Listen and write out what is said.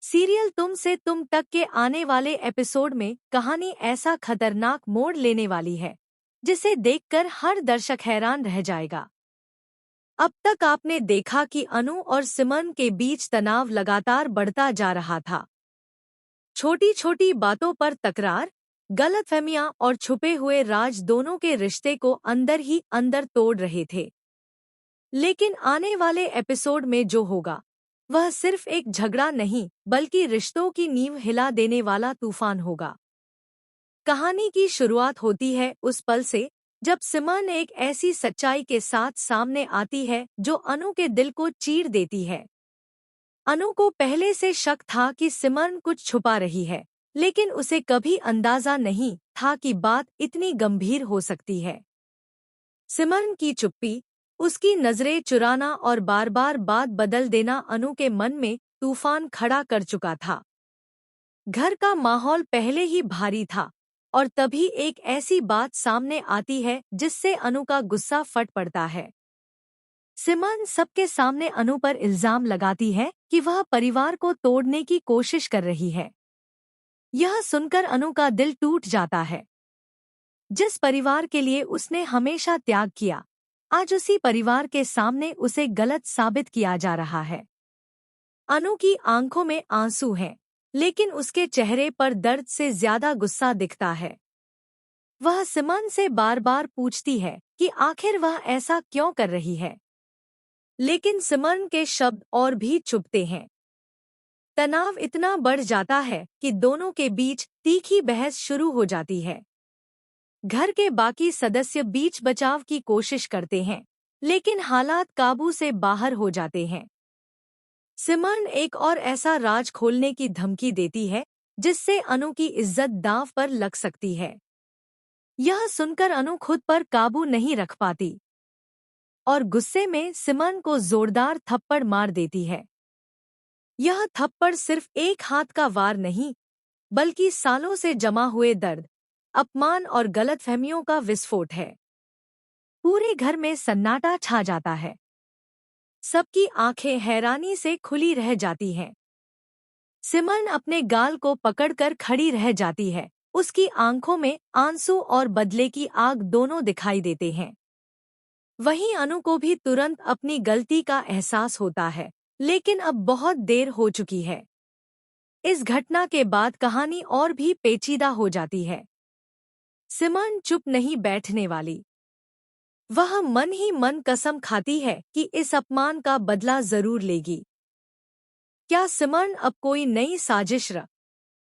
Serial तुम से तुम तक के आने वाले एपिसोड में कहानी ऐसा खतरनाक मोड़ लेने वाली है जिसे देखकर हर दर्शक हैरान रह जाएगा। अब तक आपने देखा कि अनु और सिमरन के बीच तनाव लगातार बढ़ता जा रहा था। छोटी छोटी बातों पर तकरार, गलतफहमियां और छुपे हुए राज दोनों के रिश्ते को अंदर ही अंदर तोड़ रहे थे। लेकिन आने वाले एपिसोड में जो होगा वह सिर्फ एक झगड़ा नहीं बल्कि रिश्तों की नींव हिला देने वाला तूफान होगा। कहानी की शुरुआत होती है उस पल से जब सिमरन एक ऐसी सच्चाई के साथ सामने आती है जो अनु के दिल को चीर देती है। अनु को पहले से शक था कि सिमरन कुछ छुपा रही है, लेकिन उसे कभी अंदाजा नहीं था कि बात इतनी गंभीर हो सकती है। सिमरन की चुप्पी, उसकी नजरें चुराना और बार बार बात बदल देना अनु के मन में तूफान खड़ा कर चुका था। घर का माहौल पहले ही भारी था और तभी एक ऐसी बात सामने आती है जिससे अनु का गुस्सा फट पड़ता है। सिमरन सबके सामने अनु पर इल्जाम लगाती है कि वह परिवार को तोड़ने की कोशिश कर रही है। यह सुनकर अनु का दिल टूट जाता है। जिस परिवार के लिए उसने हमेशा त्याग किया, आज उसी परिवार के सामने उसे गलत साबित किया जा रहा है। अनु की आंखों में आंसू हैं, लेकिन उसके चेहरे पर दर्द से ज्यादा गुस्सा दिखता है। वह सिमरन से बार बार पूछती है कि आखिर वह ऐसा क्यों कर रही है, लेकिन सिमरन के शब्द और भी चुभते हैं। तनाव इतना बढ़ जाता है कि दोनों के बीच तीखी बहस शुरू हो जाती है। घर के बाकी सदस्य बीच बचाव की कोशिश करते हैं, लेकिन हालात काबू से बाहर हो जाते हैं। सिमरन एक और ऐसा राज खोलने की धमकी देती है जिससे अनु की इज्जत दांव पर लग सकती है। यह सुनकर अनु खुद पर काबू नहीं रख पाती और गुस्से में सिमरन को जोरदार थप्पड़ मार देती है। यह थप्पड़ सिर्फ एक हाथ का वार नहीं, बल्कि सालों से जमा हुए दर्द, अपमान और गलतफहमियों का विस्फोट है। पूरे घर में सन्नाटा छा जाता है। सबकी आंखें हैरानी से खुली रह जाती हैं। सिमरन अपने गाल को पकड़कर खड़ी रह जाती है। उसकी आंखों में आंसू और बदले की आग दोनों दिखाई देते हैं। वहीं अनु को भी तुरंत अपनी गलती का एहसास होता है, लेकिन अब बहुत देर हो चुकी है। इस घटना के बाद कहानी और भी पेचीदा हो जाती है। सिमरन चुप नहीं बैठने वाली। वह मन ही मन कसम खाती है कि इस अपमान का बदला जरूर लेगी। क्या सिमरन अब कोई नई साजिश